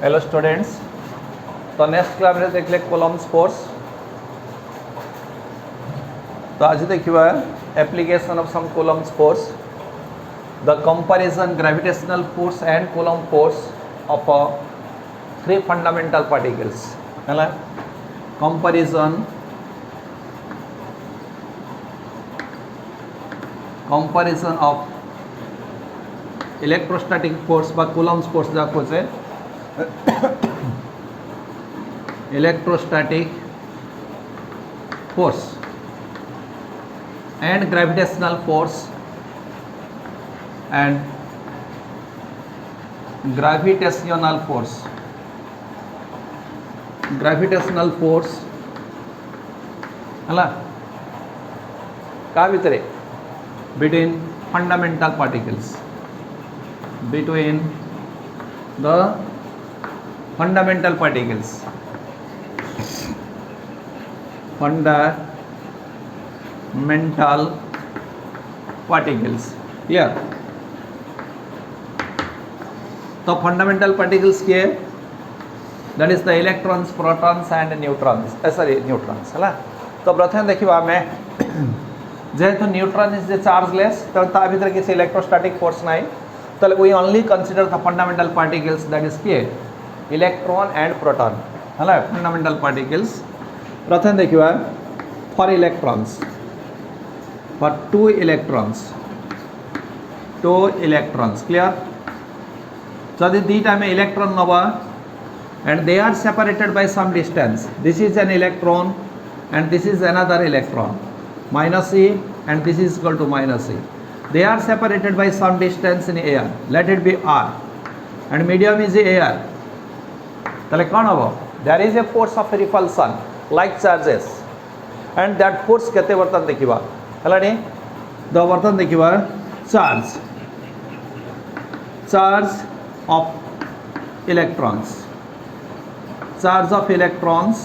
Hello students. तो next class में देखले कोलम्स फोर्स। तो आज देखिए application of some Coulomb's force, the comparison gravitational force and Coulomb force of three fundamental particles है। Comparison of electrostatic force बा Coulomb's force जा खोजे electrostatic force and gravitational force and gravitational force है का भितर between fundamental particles, between the fundamental particles, fundamental particles clear। तो fundamental particles के that is the electrons, protons and neutrons, sorry neutrons है। तो प्रथम देखिए आम जेहेतु न्यूट्रॉन इज चार्जलेस तो ता भीतर किसी इलेक्ट्रोस्टैटिक फोर्स नहीं, तो we only consider the fundamental particles that is के इलेक्ट्रॉन एंड प्रोटॉन है। फंडामेंटल पार्टिकल्स प्रथम देखिए for electrons, for two electrons clear. जदि दुईटा में इलेक्ट्रॉन नवा and they are separated by some distance, this is an electron and this is another electron minus e and this is equal to minus e, they are separated by some distance in air, let it be r and medium is air। তাহলে কোন হবে there is a force of repulsion like charges and that force কেতে বর্তন দেখিবা হলানি। The বর্তন দেখিবা charge of electrons,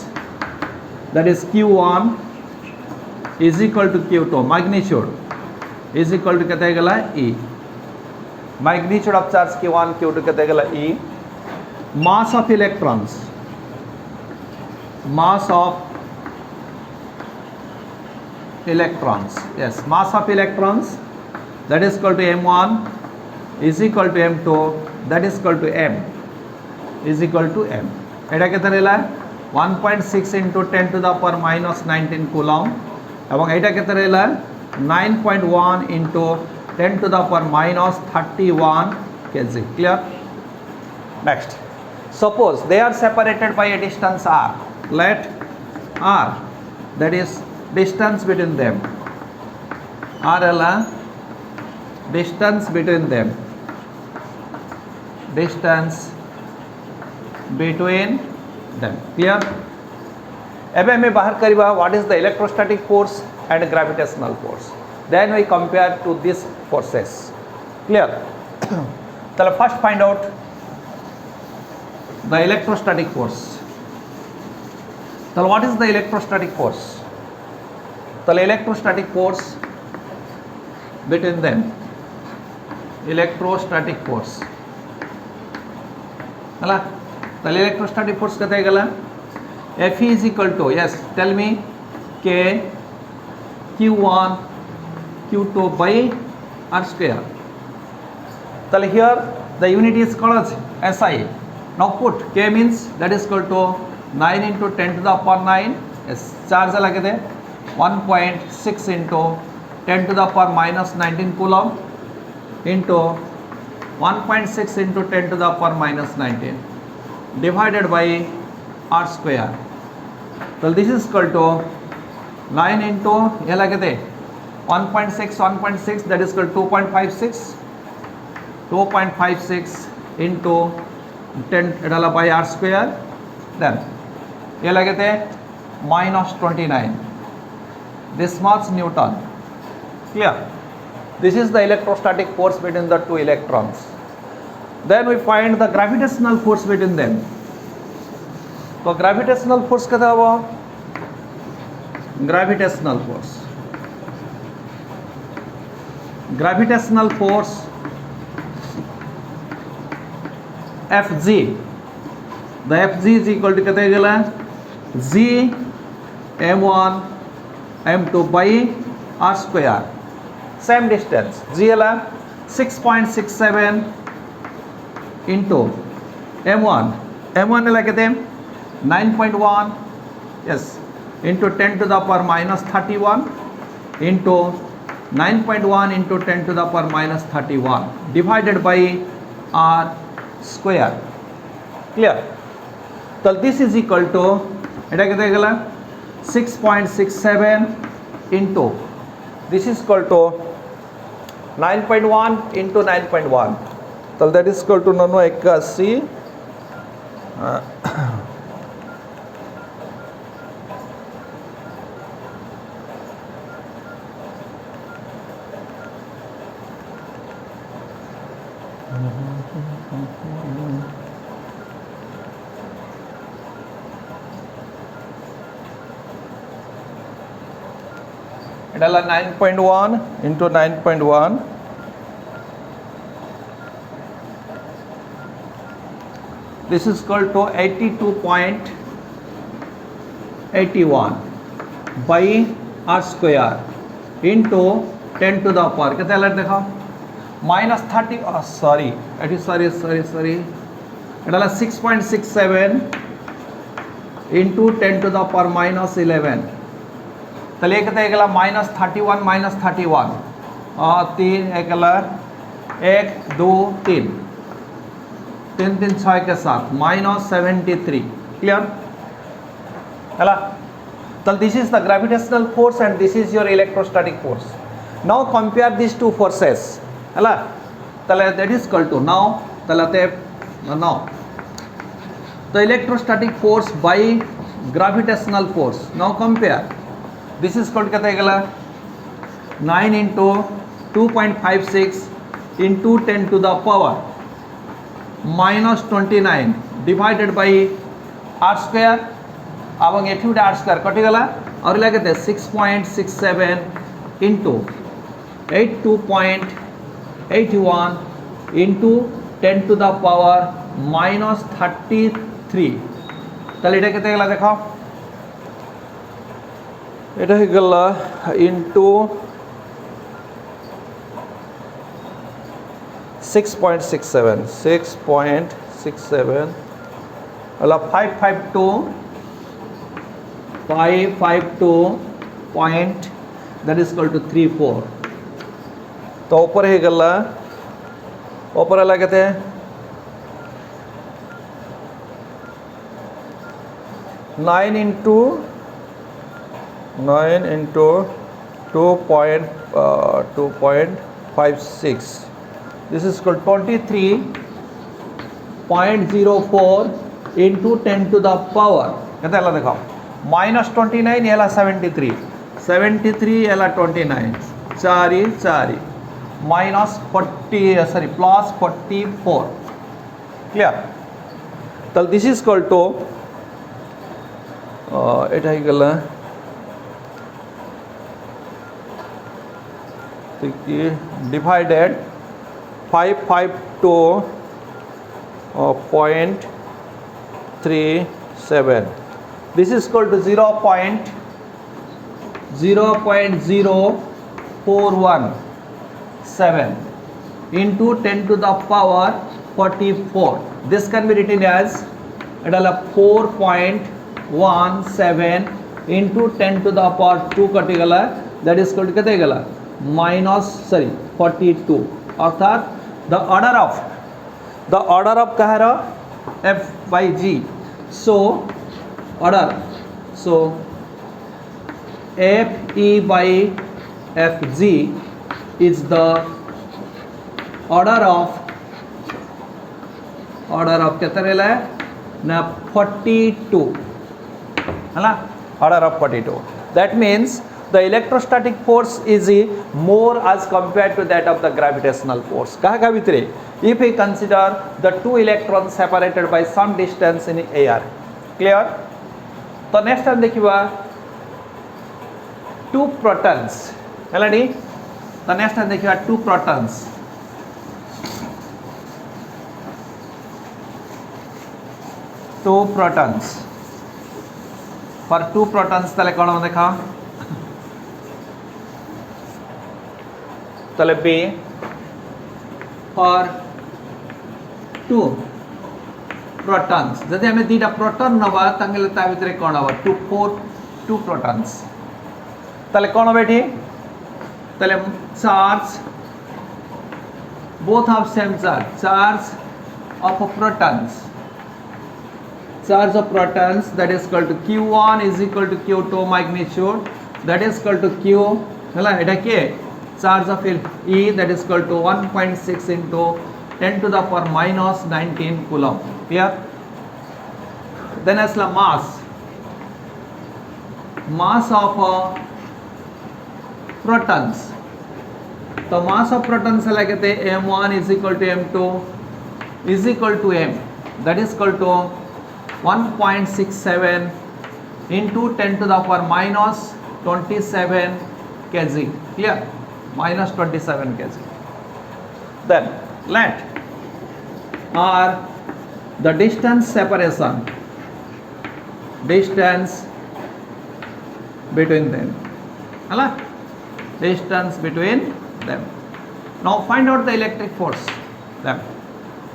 that is q1 is equal to q2, magnitude is equal to কেতে গেলা e, magnitude of charge q1 q2 কেতে গেলা e। mass of electrons yes, mass of electrons that is equal to m1 is equal to m2 that is equal to m এটা কেতে রেলা 1.6 into 10 to the power minus 19 coulomb এবং এটা কেতে রেলা 9.1 into 10 to the power minus 31 kg clear। next, suppose they are separated by a distance r, let r that is distance between them, r ala distance between them clear। एबे हमें बाहर करिबा what is the electrostatic force and gravitational force, then we compare to this forces clear. चलो first find out the electrostatic force. चलो what is the electrostatic force, चलो electrostatic force between them, electrostatic force हला। चलो electrostatic force केते गला F is equal to, yes tell me, K Q1 Q2 by R square। So here the unit is called SI। now put K means that is equal to 9 into 10 to the power 9, yes charge लगे थे 1.6 into 10 to the power minus 19 coulomb into 1.6 into 10 to the power minus 19 divided by R square। तो this is equal to 9 into ये लगे थे 1.6 that is equal 2.56 into 10 डाला by are square, then ये लगे थे -29 this much newton clear. This is the electrostatic force between the two electrons. Then we find the gravitational force between them. तो gravitational force केते हबो, gravitational force Fg the F G is equal to केते गेला G m1 m2 by r square same distance G ହେଲା 6.67 into m1 ହେଲା केते 9.1 yes into 10 to the power minus 31 into 9.1 into 10 to the power minus 31 divided by r square clear so this is equal to এটা কেতে গেলা 6.67 into this is equal to 9.1 into 9.1 so that is equal to 981 এটা হলো 9.1 into 9.1 this is equal to 82.81 by r square into 10 to the power কেতে হলো দেখো minus 30 sorry এটা হলো 6.67 into 10 to the power minus 11 তাহলে কেতে গেলা minus 31 minus 31 और 3 एक गला 1 2 3 3 3 6 के साथ minus 73 clear हला so this is the gravitational force and this is your electrostatic force now compare these two forces हला तले that is equal to now तलते now the electrostatic force by gravitational force now compare this is equal to केते गेला 9 into 2.56 into 10 to the power minus 29 divided by r square এবং এটি উঠে r square কত গেলা আর লাগেতে 6.67 into 82.81 into 10 to the power minus 33 তাহলে এটা কেতে গেলা দেখো এটা হয়ে গেল into 6.67 হলো 552 point that is equal to 34 तो ऊपर है गला ऊपर वाला कहते हैं 9 into 2.56 this is called 23.04 into 10 to the power कहते हैं देखो minus 29 ये ला 73 ये ला 29 चारी minus 40 sorry plus 44 clear तो this is called to এটা হয়ে গেল divided 552.37 this is equal to 0.0417 into 10 to the power 44 this can be written as 4.17 into 10 to the power 2 कटे गला that is equal to केते गला minus 42 अर्थात the order of कह रहा f by g so f e by f g is the order of कितना रहला है ना 42 है ना order of 42 that means the electrostatic force is more as compared to that of the gravitational force कहा भितरे if we consider the two electrons separated by some distance in air clear तो next time देखिबा two protons हेलानी तो next time देखिबा two protons 2 protons for 2 protons তাহলে কোন দেখা তাহলে B for 2 protons যদি আমি দুইটা প্রোটন নেবা তাহলে তার ভিতরে কোন হবে 2 protons তাহলে কোন হবে এটি তাহলে charge both have same charge of protons that is equal to q1 is equal to q2 magnitude that is equal to q হলা এটা কি charge of E that is equal to 1.6 into 10 to the power minus 19 coulomb clear then as the mass of protons तो mass of protons है कहते हैं m1 is equal to m2 is equal to m that is equal to 1.67 into 10 to the power minus 27 kg clear minus 27 kg then let or the distance separation distance between them hala distance between them now find out the electric force them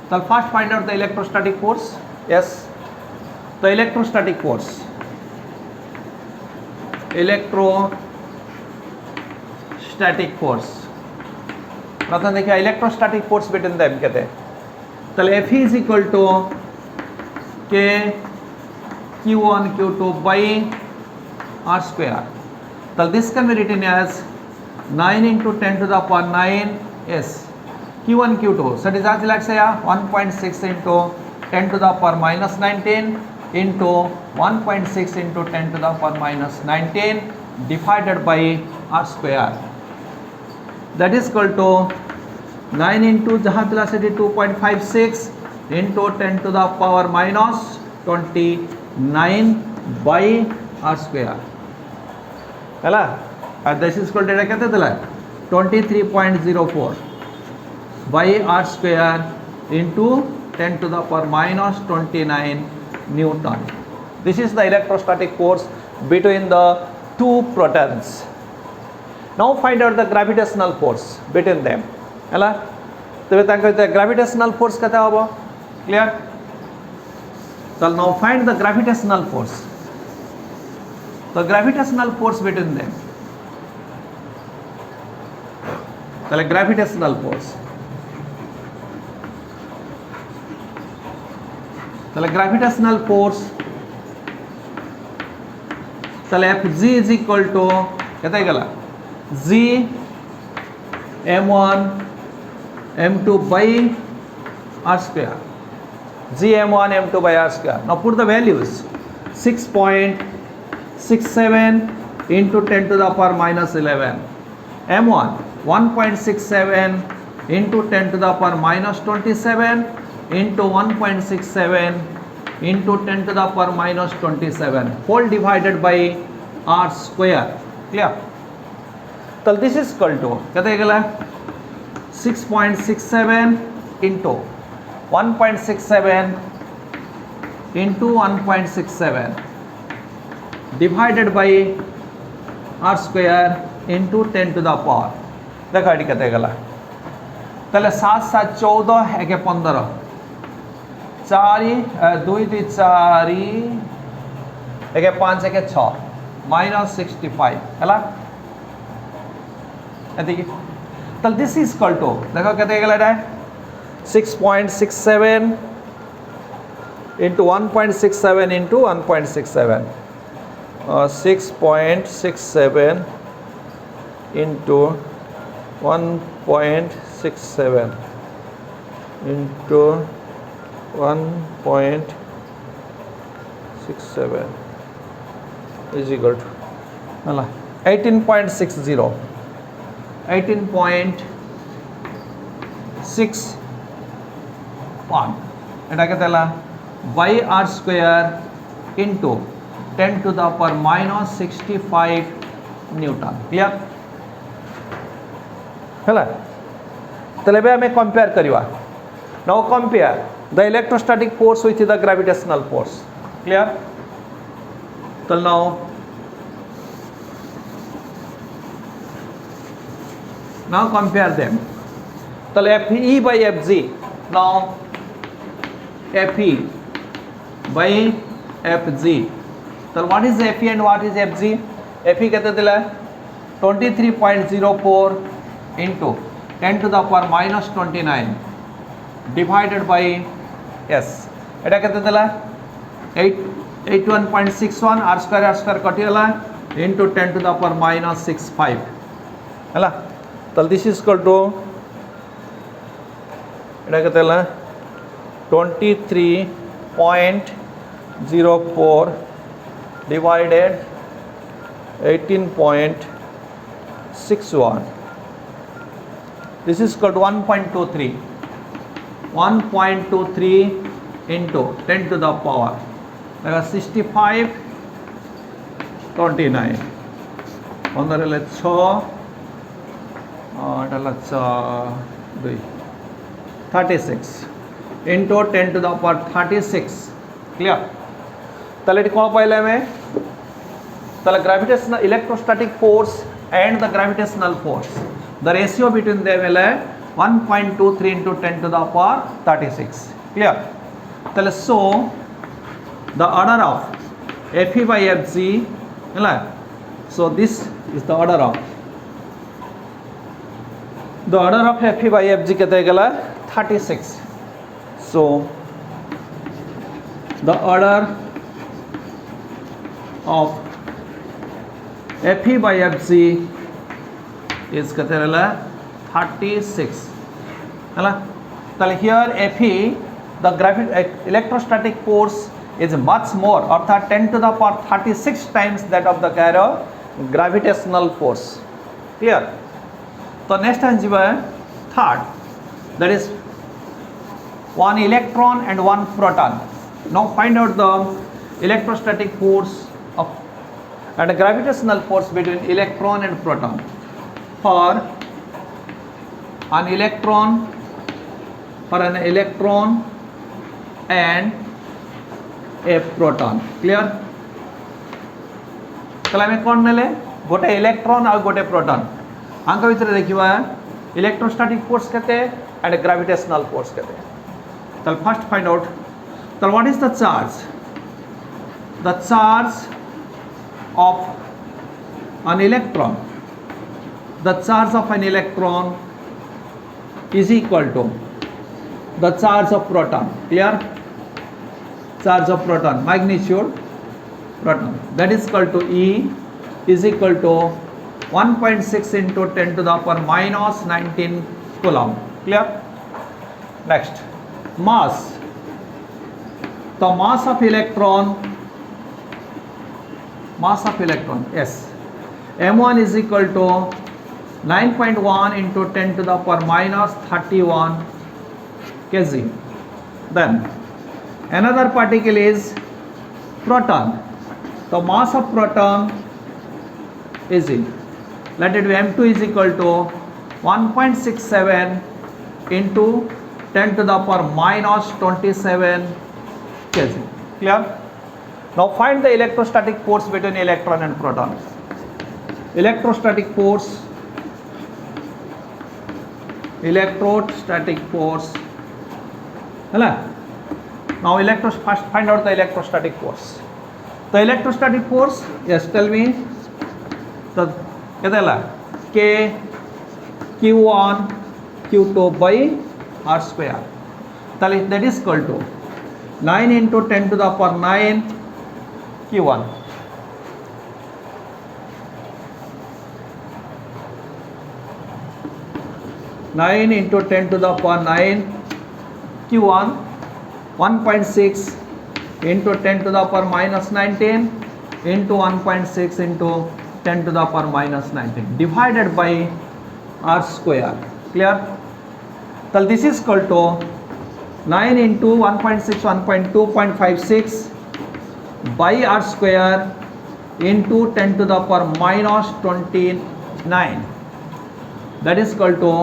so first find out the electrostatic force yes the electrostatic force प्रथम देखिए electrostatic force between them कहते हैं तो F is equal to K Q1 Q2 by R square so this can be written as 9 into 10 to the power 9 s q1 q2 so it is as like say 1.6 into 10 to the power minus 19 into 1.6 into 10 to the power minus 19 divided by r square that is equal to 9 into जहाँ पिला से 2.56 into 10 to the power minus 29 by r square है ना and this is equal to क्या कहते हैं 23.04 by r square into 10 to the power minus 29 Newton. This is the electrostatic force between the two protons. Now find out the gravitational force between them. है ना तो बताएंगे gravitational force कहते हैं अब clear? So now find the gravitational force. The gravitational force between them. তাহলে gravitational force তাহলে gravitational force তাহলে Fg is equal to কত হয়ে গেল G m1 m2 by r square G m1 m2 by r square now put the values 6.67 into 10 to the power minus 11 m1 1.67 into 10 to the power minus 27 into 1.67 into 10 to the power minus 27 whole divided by r square clear so this is equal to क्या देगा 6.67 into 1.67 into 1.67 divided by r square into 10 to the power देखा eighty कहते गला তাহলে 7 7 14 1 15 4 2 2 4 1 5 1 6 minus 65 ହେଲା এদিকে তাহলে this is equal to देखो कहते गला এটা 6.67 into 1.67 into 1.67 6.67 into 1.67 into 1.67 is equal to 18.60 18.61 এটাকে তাহলে by r square into 10 to the power minus 65 Newton clear ହେଲା ତାହେଲେ ଏବେ ଆମେ କମ୍ପେୟାର କରିବା Now compare the electrostatic force with the gravitational force. Clear? Till now compare them. So Fe by Fg. Now Fe by Fg. So what is Fe and what is Fg? Fe कहते दिला 23.04 into 10 to the power minus 29 divided by S. এটা कहते दिला 81.61 r square कटिगला into 10 to the power minus 65 है ला. तो this is equal to এটা कहते दिला 23.04 divided 18.61. This is equal to 1.23 into 10 to the power 65.29 ondare le 6 adala 2 36 into 10 to the power 36. Clear? তাহলে এটি কোন পাইলে আমি তাহলে gravitational electrostatic force and the gravitational force, the ratio between them will 1.23 into 10 to the power 36. Clear? তাহলে so the order of Fe by Fg, so this is the order of Fe by Fg কেতে গেলা 36. So the order of Fe by Fg is কেতে গেলা 36 হলা. তাহলে here Fe, the electrostatic force is much more, অর্থাৎ 10 to the power 36 times that of the gravitational force. Clear? So next time third, that is one electron and one proton. Now find out the electrostatic force of and the gravitational force between electron and proton. For an electron and a proton. Clear? তাহলে আমি কোন নেলে গোটে electron আর গোটে proton আঙ্ক ভিতরে দেখিবা electrostatic force কেতে and gravitational force কেতে. তাহলে ফার্স্ট ফাইন্ড আউট তাহলে what is the charge? The charge of an electron, the charge of an electron is equal to the charge of proton. Clear? Charge of proton, magnitude proton, that is equal to E is equal to 1.6 into 10 to the power minus 19 coulomb. Clear? Next, mass. The mass of electron, yes, m1 is equal to 9.1 into 10 to the power minus 31 kg. Then another particle is proton. The mass of proton is, let it be m2 is equal to 1.67 into 10 to the power minus 27 kg. Clear? Now find the electrostatic force between electron and proton. Electrostatic force now first find out the electrostatic force. The electrostatic force, yes, tell me the K Q1 Q2 by R square. That is equal to 9 into 10 to the power 9 Q1 9 into 10 to the power 9 Q1 1.6 into 10 to the power minus 19 into 1.6 into 10 to the power minus 19 divided by R square. Clear? So this is equal to 9 into 1.6 1.2.56 by R square into 10 to the power minus 29, that is equal to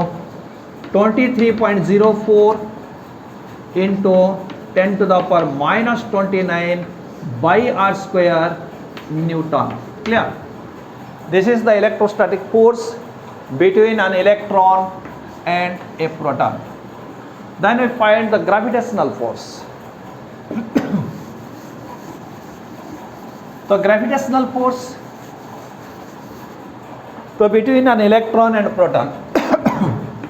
23.04 into 10 to the power minus 29 by r square Newton. Clear? This is the electrostatic force between an electron and a proton. Then we find the gravitational force. The gravitational force between an electron and proton.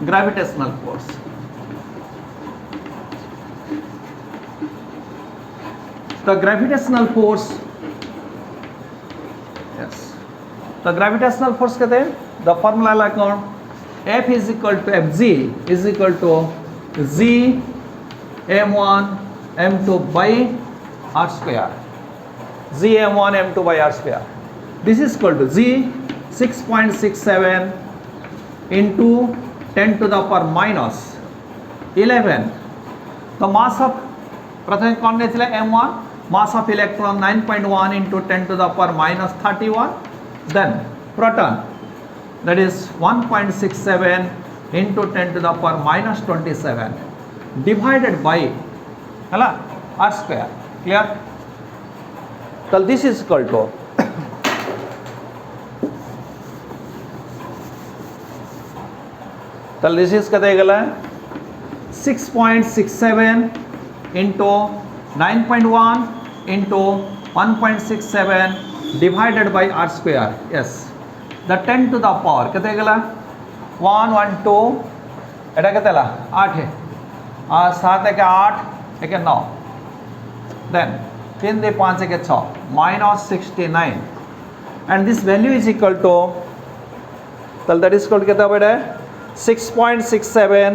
Gravitational force. The gravitational force, yes, the gravitational force कहते हैं, the formula like on F is equal to Fg is equal to G m1 m2 by r square. G m1 m2 by r square. This is equal to G 6.67 into 10 to the power minus 11. The mass of प्रथम कौन नेथिला m1, mass of electron 9.1 into 10 to the power minus 31. Then proton, that is 1.67 into 10 to the power minus 27 divided by r square. Clear? So this is equal to this is कहते गला 6.67 into 9.1 into 1.67 divided by r square. Yes, the 10 to the power कहते गला 1 1 2 एटा कहते ला 8 है 7 एक 8 एक 9 then 3 दे 5 एक 6 minus 69 and this value is equal to तल that is equal कहता बेटा 6.67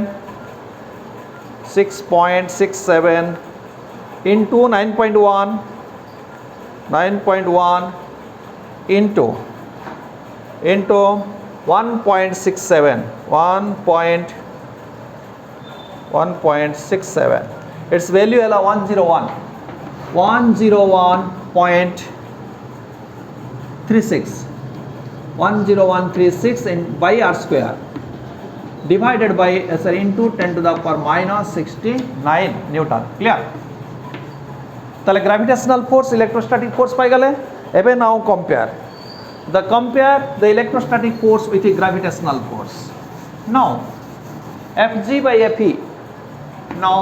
into 9.1 into 1.67 its value is 101.36 in by r square divided by into 10 to the power minus 69 Newton. Clear? তাহলে gravitational force electrostatic force পাই গেলে এবে now compare the electrostatic force with the gravitational force. Now Fg by Fe, now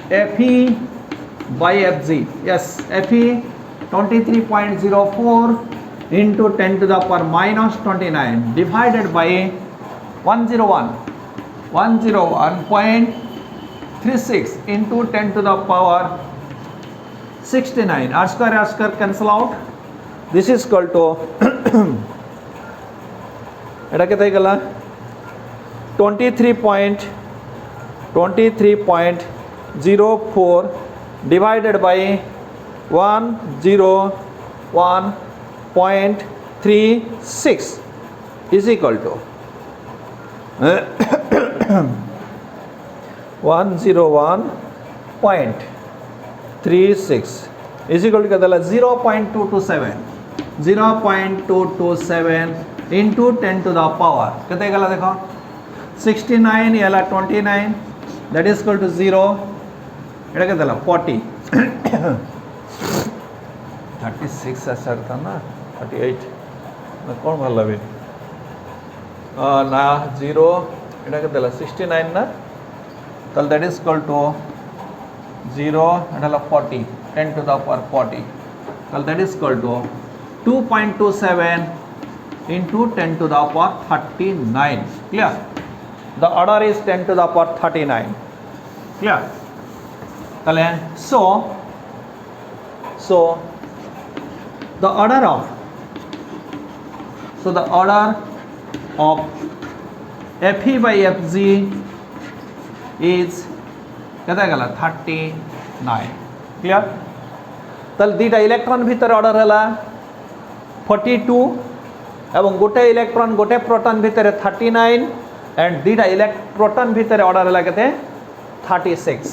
Fe by Fg, yes, Fe 23.04 into 10 to the power minus 29 divided by 101.36 into 10 to the power 69. R square cancel out. This is equal to এটা কেতে গলা 23.04 divided by 101.36 is equal to 101.36 is equal to 0.227 into 10 to the power कितने गला देखो 69 याला 29 that is equal to 0 এটা कितने ला 40 36 ऐसा था ना 38 ना कौन भाल लगे ना 0 এটা कितने ला 69 ना तल that is equal to 0 এটা ला 40 10 to the power 40 तल that is equal to 2.27 into 10 to the power 39. Clear? The order is 10 to the power 39. Clear? So the order of Fe by Fg is কেতে গলা 39. Clear? তাহলে দুইটা electron ভিতরে order হলা 42 এবং গোটে ইলেকট্রন গোটে প্রোটন ভিতরে 39 এন্ড দুইটা প্রোটন ভিতরে অর্ডার হলা কেতে 36.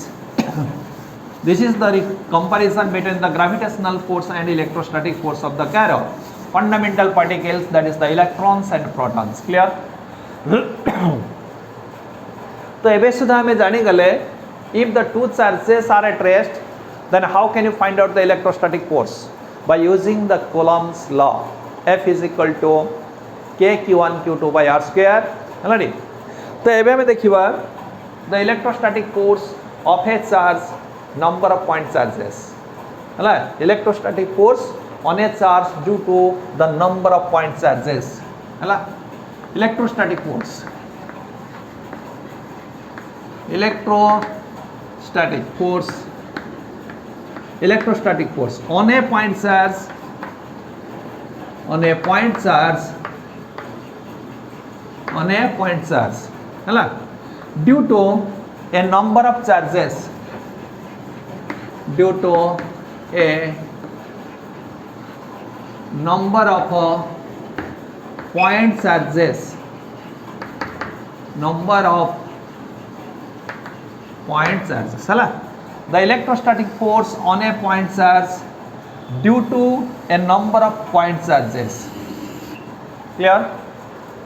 This is the comparison between the gravitational force and electrostatic force of the Caro fundamental particles, that is the electrons and protons. Clear? तो एबे सुधा हमें जानी गले If the two charges are at rest, then how can you find out the electrostatic force? By using the Coulomb's law. F is equal to K Q1 Q2 by R square. Hello. तो एबे हमें देखिबा the electrostatic force of a charge, number of point charges. Hello. Electrostatic force on a charge due to the number of point charges. Hello. Electrostatic force. Electrostatic force on a point charge, hello, due to a number of charges, point charges, hello. The electrostatic force on a point charge due to a number of point charges. Clear?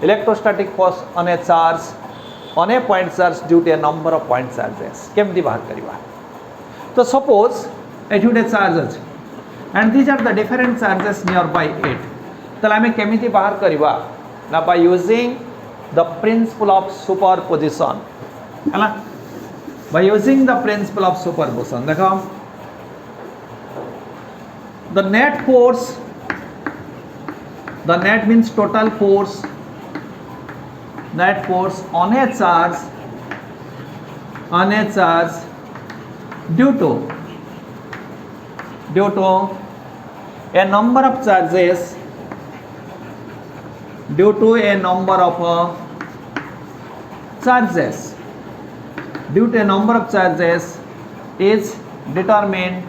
Electrostatic force on a point charge due to a number of point charges. केमती बाहर करिबा? तो suppose एठी गोटे charge अछि and these are the different charges nearby it. तले हमें केमिति बाहर करिबा? ना by using the principle of superposition. हैला? By using the principle of superposition, देखो the net means total force, on a charge due to a number of charges, is determined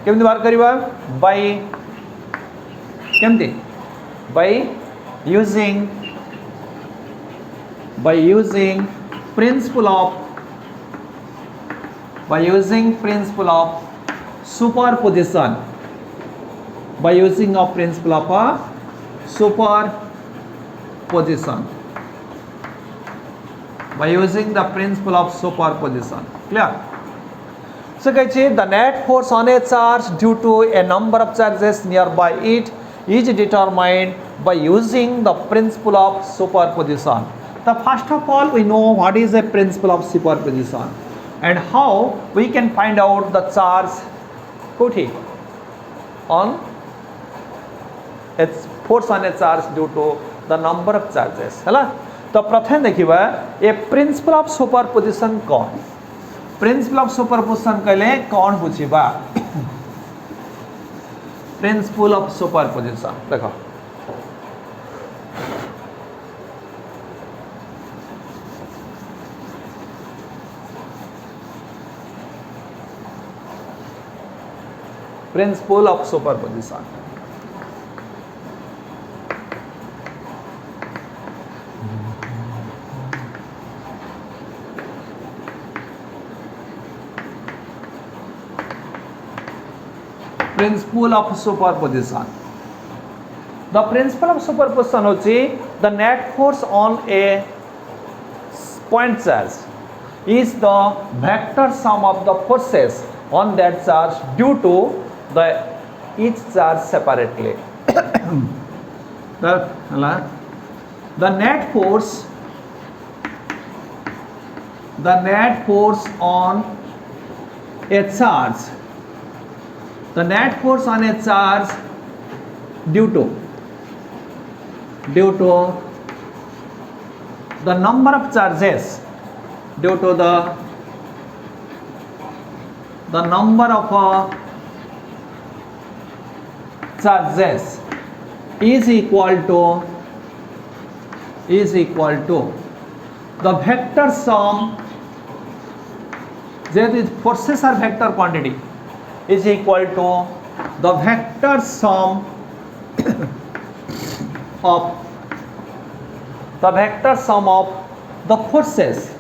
केमती बाहर करिबा by using principle of superposition, clear? So the net force on a charge due to a number of charges nearby it is determined by using the principle of superposition. So first of all, we know what is a principle of superposition and how we can find out the charge on its force on a charge due to the number of charges. तो प्रथम देखिबा ए principle of superposition कौन? Principle of superposition कहले कौन बुझिबा? Principle of superposition देखो principle of superposition principle of superposition. The principle of superposition होची the net force on a point charge is the vector sum of the forces on that charge due to the each charge separately. The net force on a charge. The net force on a charge due to the number of charges, due to the number of charges is equal to the vector sum, that is forces are vector quantity, is equal to the vector sum of the forces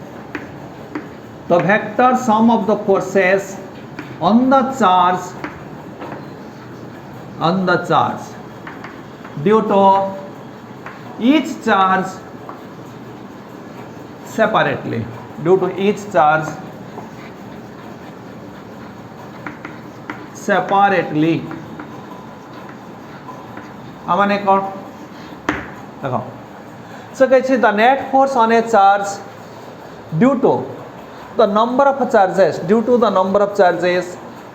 on the charge due to each charge separately, due to each charge separately आने कौन देखो so कहे छे the net force on a charge due to the number of charges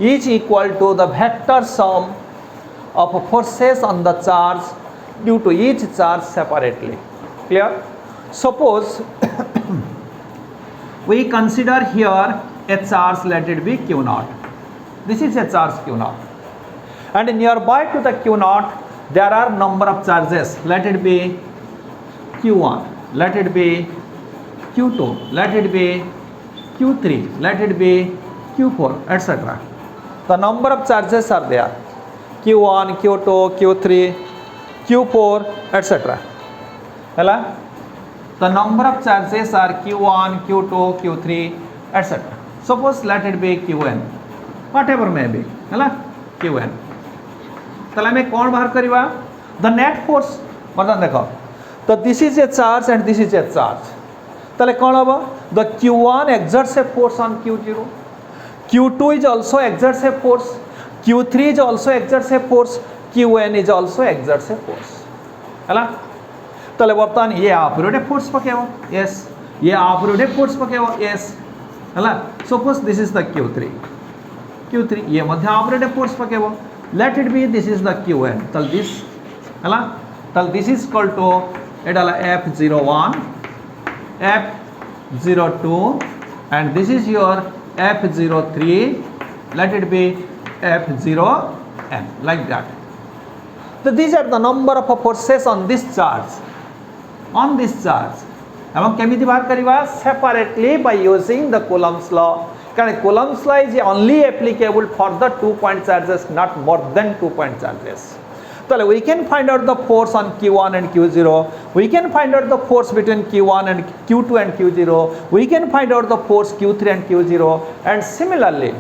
is equal to the vector sum of forces on the charge due to each charge separately. Clear? Suppose we consider here a charge, let it be q naught. This is a charge q naught, and nearby to the q naught there are number of charges, let it be q1, let it be q2, let it be q3, let it be q4, etc. The number of charges are there, q1, q2, q3, q4, etc. Hello? The number of charges are q1, q2, q3, etc. Suppose let it be qn, whatever may be, hello? qn. ताले में कौन बाहर करीबा? The net force. मतलब देखो, तो this is a charge and this is a charge. ताले कौन होगा? The q1 exerts a force on q0. q2 is also exerts a force. q3 is also exerts a force. qn is also exerts a force. है ना? ताले वर्तमान ये operative force पकेवा? Yes. ये operative force पकेवा? Yes. है ना? Suppose this is the q3. q3 ये मध्य operative force पकेवा? Let it be this is the qn. Tal this hala tal this is equal to edala f01, f02, and this is your f03. Let it be f0n, like that. So these are the number of forces on this charge, on this charge. एवं केमिति बाहर करिवा? Separately by using the Coulomb's law. Because Coulomb's law is only applicable for the 2-point charges, not more than 2-point charges. So we can find out the force on q1 and q0. We can find out the force between q1 and q2 and q0. We can find out the force q3 and q0. And similarly,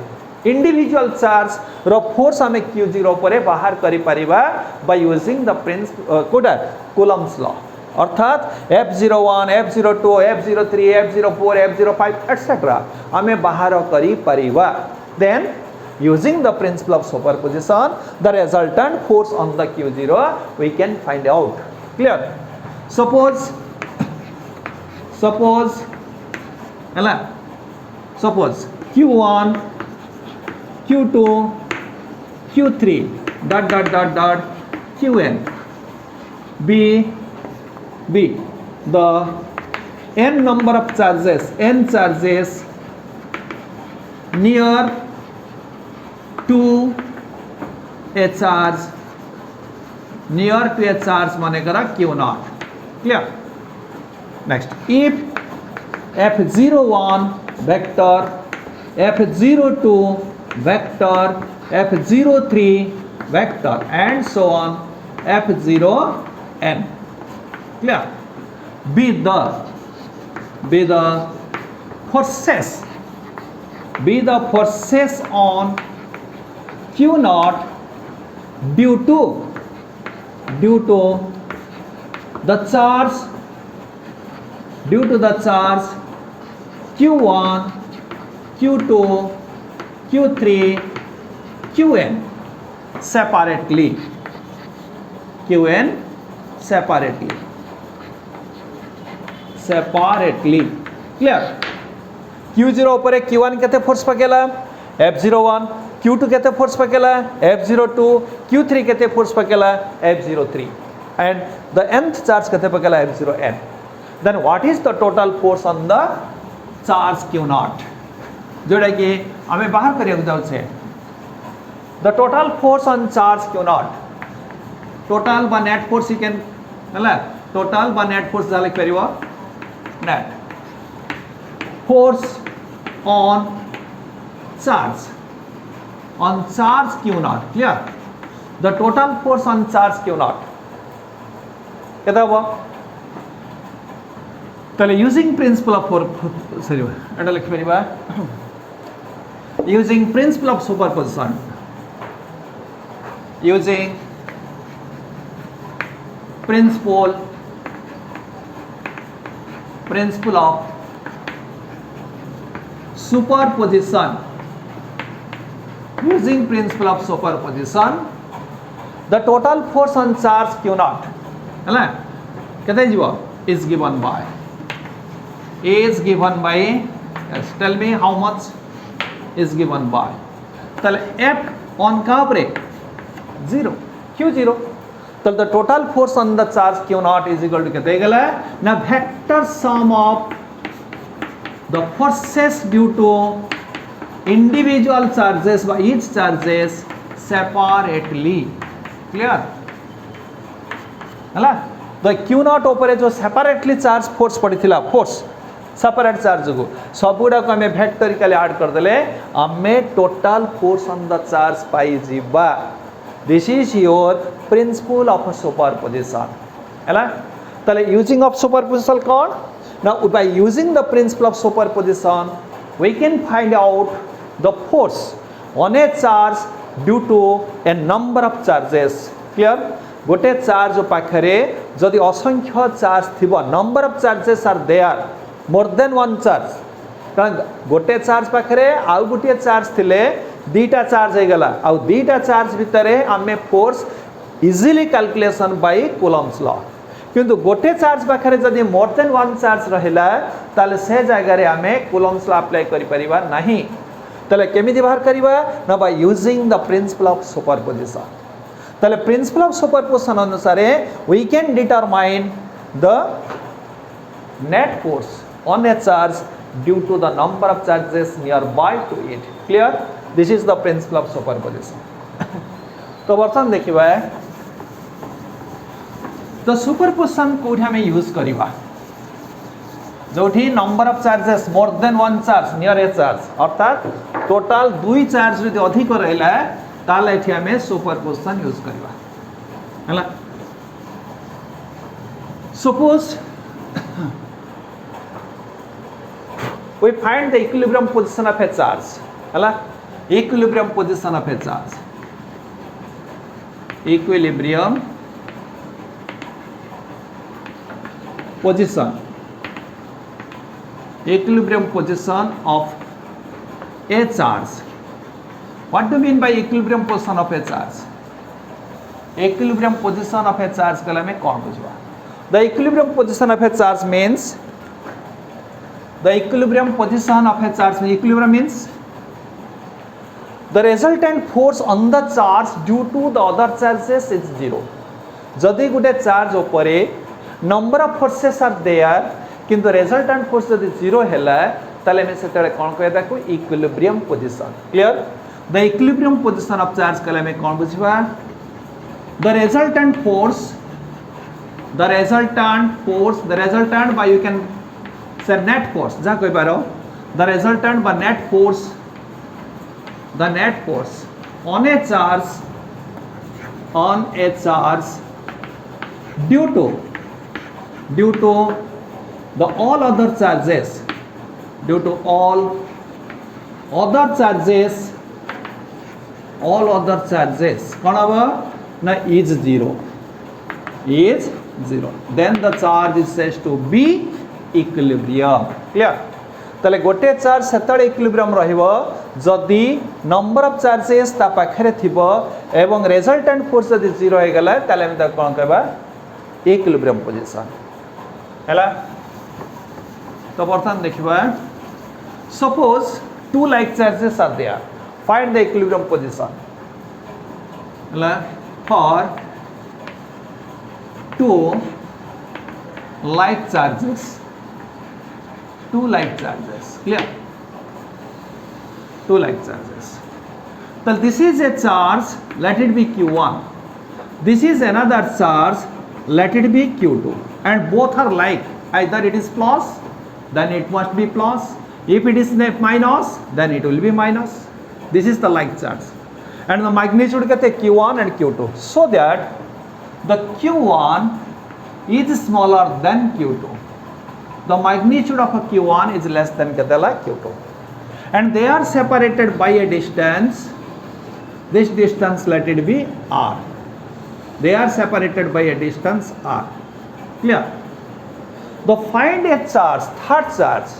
individual charge row force हमें q0 परे बाहर करी परिवा by using the Coulomb's law. अर्थात f01, f02, f03, f04, f05 etc. हमें बाहर करी परिवा. Then using the principle of superposition, the resultant force on the q0 we can find out. Clear? Suppose q1, q2, q3 dot qn be the n number of charges, n charges near to a charge, near to a charge माने करा q0. Clear? Next, if f01 vector, f02 vector, f03 vector, and so on, f0n. Clear? Be the forces on q0 due to the charge q1, q2, q3, qn separately. Clear? q0 ऊपर q1 केते force पकेला? f01. q2 केते force पकेला? f02. q3 केते force पकेला? f03. and the nth charge केते पकेला? f0n. then what is the total force on the charge q0 जोड़ा कि हमें बाहर करिया जाउ छे. the total force on charge q0, total by net force you can हला total by net force जाले करियो net force on charge q0. Clear? the total force on charge q0 केता हुआ? ताले using principle of एटा लिख परिबा using principle of superposition, using principle of superposition, using principle of superposition, the total force on charge Q naught is given by yes, tell me how much is given by F on का ऊपर 0 Q0 तो the total force on the charge Q naught is equal to कितने गला ना vector sum of the forces due to individual charges by each charges separately. Clear? हला तो Q naught ऊपर जो separately charge force पड़ी थी ला force separate charge को सब गुड़ा को हमें vectorically add कर देले हमें total force on the charge पाई जीवा. This is your principle of superposition. हला तो using of superposition कौन? Now by using the principle of superposition we can find out the force on a charge due to a number of charges. Clear? गोटे charge पाखरे जदि असंख्य charge थिबो number of charges are there more than one charge कारण गोटे charge पाखरे आउ गोटे चार्ज थिले दीटा चार्ज हे गला आउ दीटा चार्ज भितरे आमे force easily calculation bye Coulomb's law किंतु गोटे चार्ज पाखरे जदि मोर देन वन चार्ज रहिला ताले से जगह रे आमे कूलम्स लॉ अप्लाई करि परिबा नाही ताले केमिति बाहर करिबा ना by using the principle of superposition. ताले प्रिंसिपल ऑफ सुपरपोजिशन अनुसार we can determine the net force on a charge due to the number of charges nearby to it. Clear? This is the principle of superposition. तो बर्तन देखिबा तो superposition कोठी हमें use करिबा जोठी number of charges more than one charge near a charge अर्थात total दुई चार्ज यदि अधिक रहला ताले एठी हमें सुपरपोजिशन यूज करबा हला. Suppose we find the equilibrium position of a charge हला equilibrium position of a charge equilibrium position of a charge. What do you mean by equilibrium position of a charge? Equilibrium position of a charge कला में कौन बुझवा? The equilibrium position of a charge means equilibrium means the resultant force on the charge due to the other charges is zero. जदि गुटे charge उपरे number of forces are there किंतु resultant force जदि zero हैला ताले में से तले कौन कहता है equilibrium position. Clear? The equilibrium position of charge कला में कौन बुझवा? The resultant by you can say net force जा कोई बारो the resultant by net force on a charge due to the all other charges कौन अब ना is zero then the charge is said to be equilibrium. Clear? तले गोटे charge सेतळे equilibrium रहिबो जदि नंबर ऑफ चार्जेस ता पाखरे थिबो एवं रिजल्टेंट फोर्स जदि जीरो हे गला ताले हम ता कोन कहबा इक्विलिब्रियम पोजीशन हैला. तो बर्तन देखिबा suppose two like charges are there find the equilibrium position हैला for two like charges. Clear? Two like charges. So this is a charge, let it be Q1. This is another charge, let it be Q2. And both are like, either it is plus, then it must be plus. If it is minus, then it will be minus. This is the like charge. And the magnitude कहते हैं Q1 and Q2. So that the Q1 is smaller than Q2. The magnitude of a Q1 is less than Q2. And they are separated by a distance. This distance let it be R. they are separated by a distance r. Clear? The find a charge, third charge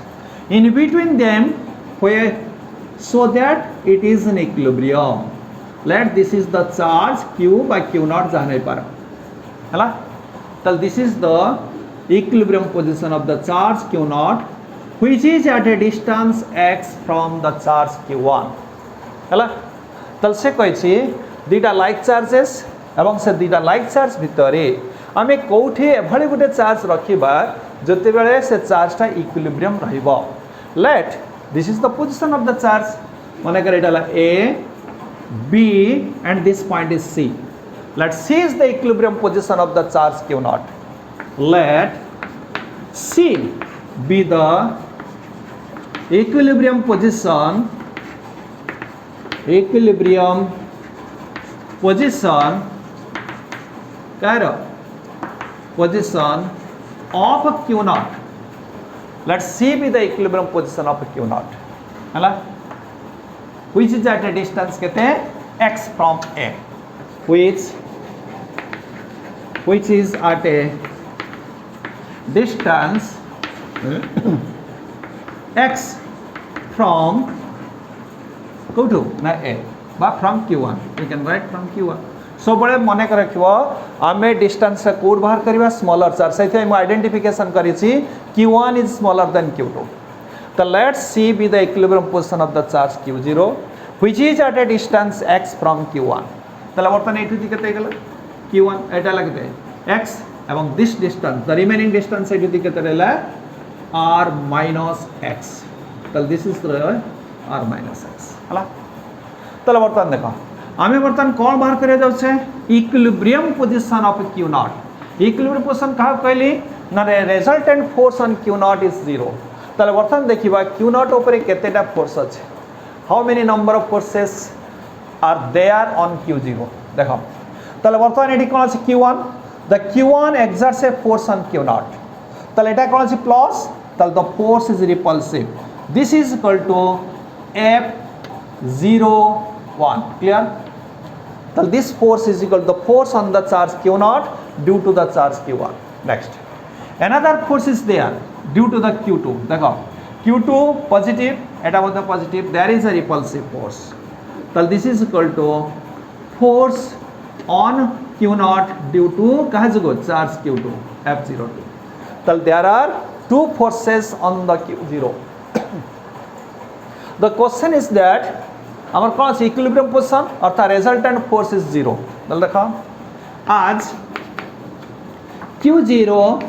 in between them where so that it is in equilibrium. Let this is the charge q by q naught jahane par hala. So this is the equilibrium position of the charge q naught which is at a distance x from the charge q1 hala. तो से कही दुईटा like charges एवं से दुईटा like charge भितर आम कौटी एभली गोटे चार्ज रखा जिते बड़े से चार्जटा इक्विलिब्रियम रहिबो. Let this is the position of the charge मनकर एटा A B and this point is C. Let C is the equilibrium position of the charge q naught. Let C be the equilibrium position position of q naught. Let C be the equilibrium position of q naught hala, which is at a distance kete x from A, which is at a distance x from go na A but from q1. We can write from q1. सब बड़े मन कर रखिबो आमे distance से code बाहर करबा smaller charge से हम आइडेंटिफिकेशन करिछि q1 is smaller than q2. तो let's C be the equilibrium position of the charge q0 which is at a distance x from q1. तले वर्तमान एठु दि केते गेल q1 एटा लगते x एवं this distance the remaining distance एठु दि केते रहला r minus x. तो this is r minus x हला. तले वर्तमान देखो आमे वर्तमान कौन बाहर करे जाउ छे equilibrium position of q nought. Equilibrium position का कहली ना resultant force on q nought is 0. तले वर्तमान देखिबा q नॉट ऊपर केतेटा फोर्स अछि, how many number of forces are there on q0. देखो तले वर्तमान एठी कोन अछि q1. The q1 exerts a force on q nought. तले एटा कोन अछि प्लस. तले the force is repulsive. This is equal to F01. Clear? So this force is equal to the force on the charge q0 due to the charge q1. Next, another force is there due to the q2. देखो q2 positive, एटा बोलते positive. There is a repulsive force. So this is equal to force on q0 due to कहाँ जगो charge q2 F02. So there are two forces on the q0. The question is that our कौन सी equilibrium position अर्थात resultant force is 0. चल देखो आज q0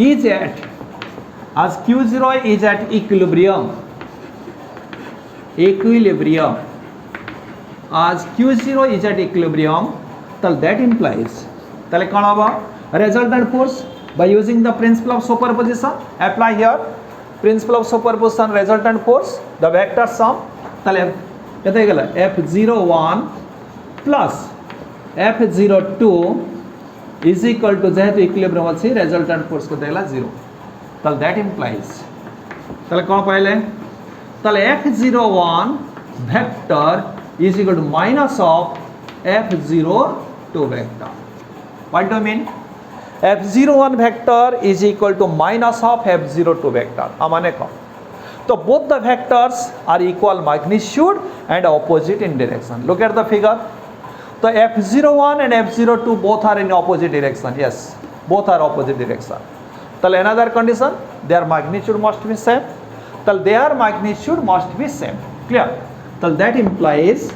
is at equilibrium as q0 is at equilibrium. So that implies तले कौन होगा resultant force by using the principle of superposition. Apply here principle of superposition resultant force the vector sum. तले केते गेला F01 plus F02 is equal to जेहेतु equilibrium अछि resultant force को देला 0. तल that implies तले कौन पाइले तले F01 vector is equal to minus of F02 vector. What do you mean? F01 vector is equal to minus of F02 vector. माने कौन तो both the vectors are equal magnitude and opposite in direction. Look at the figure. So F01 and F02 both are in opposite direction. Yes, both are opposite direction. So another condition, their magnitude must be same. So their magnitude must be same. Clear? So that implies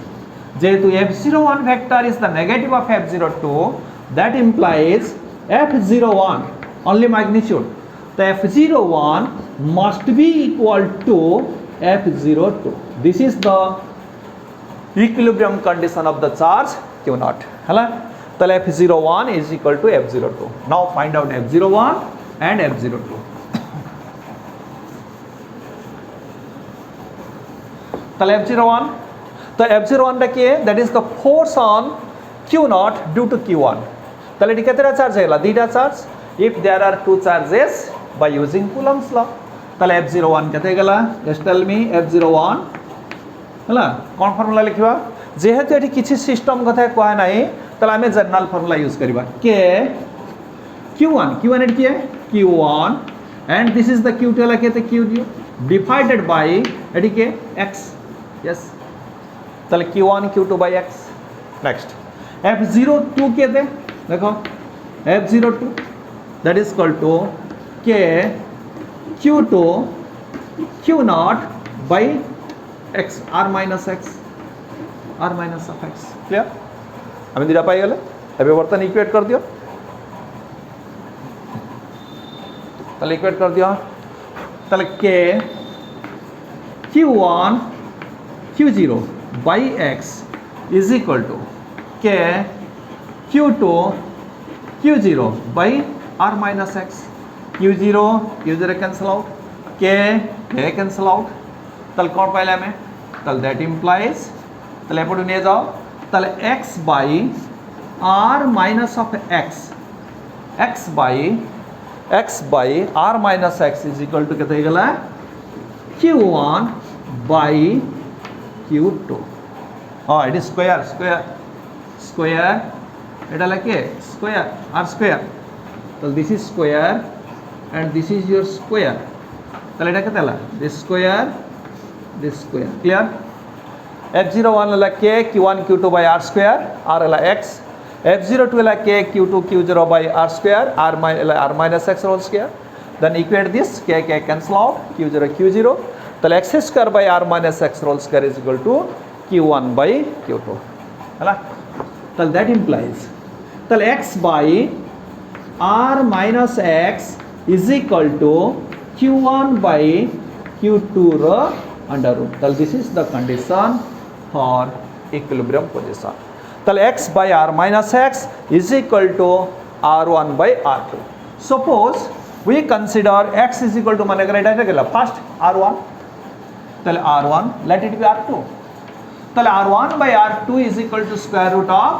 जेहेतु F01 vector is the negative of F02, that implies F01 only magnitude. The F01 must be equal to F02. This is the equilibrium condition of the charge q0. Hala? So F01 is equal to F02. Now find out F01 and F02. So F01. So F01 टा क्या है? That is the force on q0 due to q1. So ये कितना charge है? दीटा charge. If there are two charges by using Coulomb's law. So F01 कितना गला? Just tell me F01. हला? कौन फॉर्मूला लिखिबा? जेहेतु एठी किछि सिस्टम कथा कहै नाही ताले आमे जनरल फॉर्मूला यूज करिबा के q1 एट किए q1 and this is the q2 ला केते q0 डिवाइडेड बाय एडी के x यस ताले q1 q2 bye x next f02 केते देखो f02 that is equal to k q2 q0 by x r minus x clear आम दुटा पाई गले एबे बर्तन इक्वेट कर दियो ताले इक्वेट कर दियो ताले के q1 q0 by x is equal to k q2 q0 by r minus x q0 cancel out k cancel out ताले कौन पाइले हमें ताले that implies ताले एपटू निये जाओ ताले x by r minus of x by r minus x is equal to केते गला q1 by q2 हाँ इट इज स्क्वायर एटा लाके स्क्वायर r स्क्वायर तो this is square and this is your square ताले एटा केते ला दिस स्क्वायर क्लियर f01 ला k q1 q2 by r square r ला x f02 ला k q2 q0 by r square r minus x whole square then equate this k cancel out q0 ताले x square by r minus x whole square is equal to q1 by q2 हैला ताले that implies ताले x by r minus x is equal to q1 by q2 row under root ताले this is the condition for equilibrium position ताले x by r minus x is equal to r1 by r2 suppose we consider x is equal to माने करें direct गेला first r1 ताले r1 let it be r2 ताले r1 by r2 is equal to square root of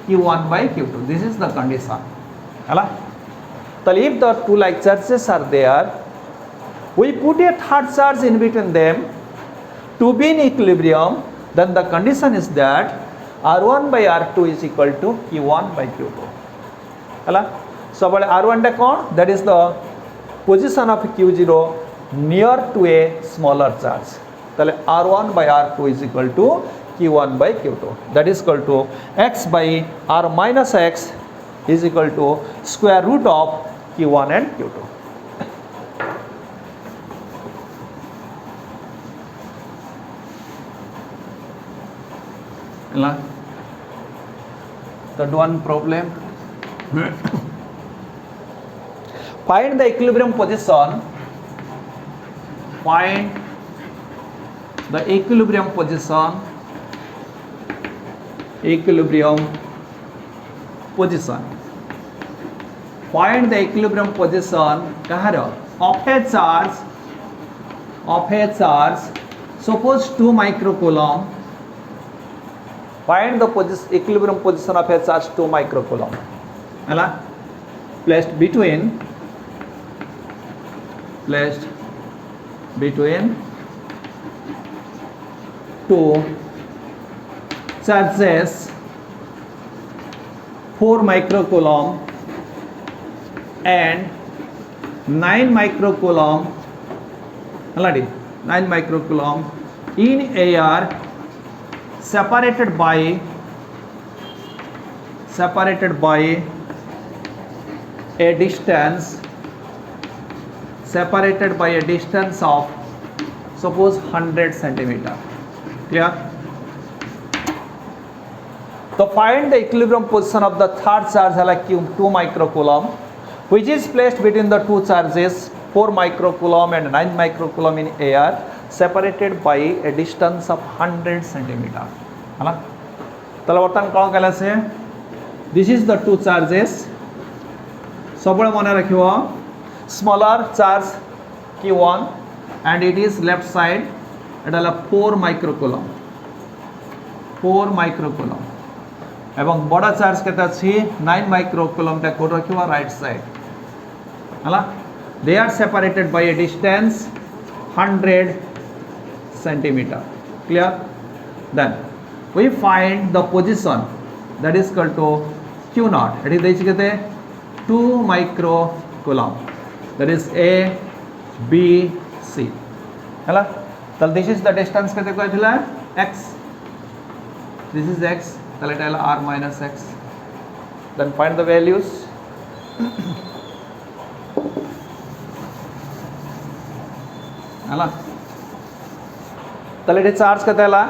q1 by q2 this is the condition हैला ताले if the two like charges are there we put a third charge in between them to be in equilibrium then the condition is that r1 by r2 is equal to q1 by q2 हैला so बड़े r1 टा कौन that is the position of q0 near to a smaller charge ताले r1 by r2 is equal to q1 by q2 that is equal to x by r minus x is equal to square root of q1 and q2 third one problem find the equilibrium position find the equilibrium position find the equilibrium position कहाँ रो of a charge suppose 2 microcoulomb find the equilibrium position of a charge 2 microcoulomb हैला placed between two charges 4 microcoulomb and 9 microcoulomb already 9 microcoulomb in air separated by a distance of suppose 100 centimeter clear तो find the equilibrium position of the third charge है like 2 microcoulomb which is placed between the two charges 4 microcoulomb and 9 microcoulomb in air separated by a distance of 100 centimeter है ना तले बर्तन कौन कहला से this is the two charges सब मन रखियो smaller charge q1 and it is left side Etah 4 microcoulomb एवं बड़ा चार्ज केता छी 9 माइक्रोकूलम ता कोड रखिवा राइट साइड हला they are separated by a distance 100 centimeter clear then we find the position that is equal to q naught एठी देछि केते 2 micro coulomb that is a b c हला तल this is the distance केते कहथिला x this is x तले एटा r minus x then find the values हला तले एटे charge केते हला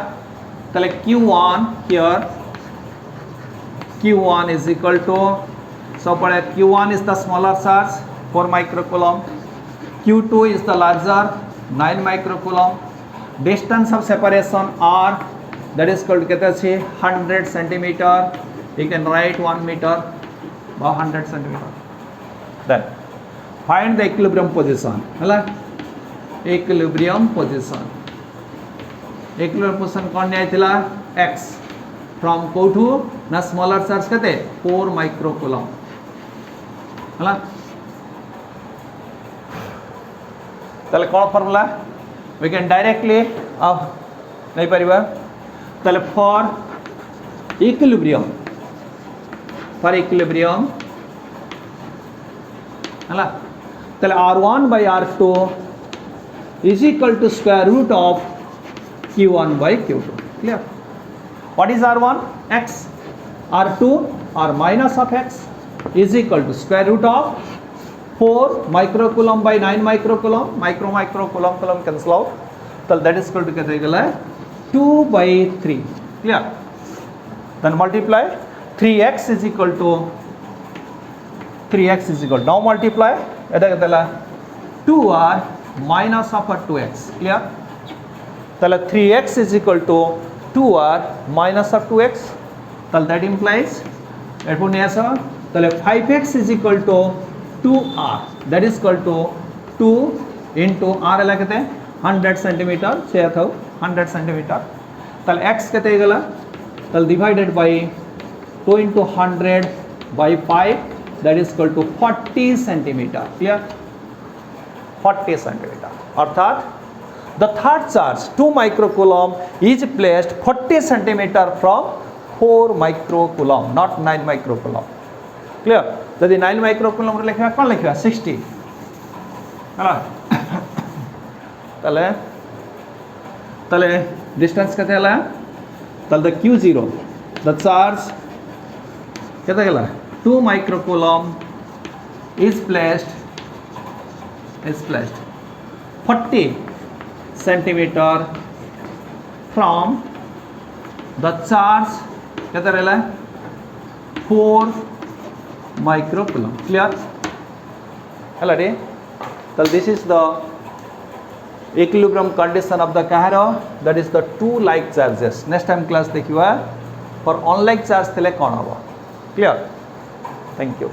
तले q1 here q1 is equal to so पड़े q1 is the smaller charge 4 microcoulomb q2 is the larger 9 microcoulomb distance of separation r that is called केते अछि 100 centimeter you can write 1 meter about 100 centimeter then find the equilibrium position हला equilibrium position कौन नहीं x from कोठू ना smaller charge कहते 4 microcoulomb हला तले कौन फॉर्मूला we can directly अब नहीं परिवा तले for equilibrium हला तले r1 by r2 is equal to square root of q1 by q2 clear what is r1 x r2 r minus of x is equal to square root of 4 microcoulomb by 9 microcoulomb coulomb cancel out so that is equal to kete gala 2 by 3 clear then multiply 3x is equal to now multiply eta ketala 2r minus of 2x clear tala 3x is equal to 2r minus of 2x tala that implies erpor niye asa tale 5x is equal to 2r that is equal to 2 into r ela kete 100 centimeter se athau 100 centimeter tale x kete gala tale divided by 2 into 100 by 5 that is equal to 40 centimeter clear 40 centimeter अर्थात the third charge 2 microcoulomb is placed 40 centimeter from 4 microcoulomb not 9 microcoulomb clear यदि 9 microcoulomb रे लिखा कोन लिखा 60 हला तले distance केते हला तले q0 the charge केते गला 2 microcoulomb is placed 40 centimeter from the charge केते रहला 4 microcoulomb clear हला रे so this is the equilibrium condition of the Cahero that is the two like charges next time class देखिवा for unlike charge थले कोन हबो clear thank you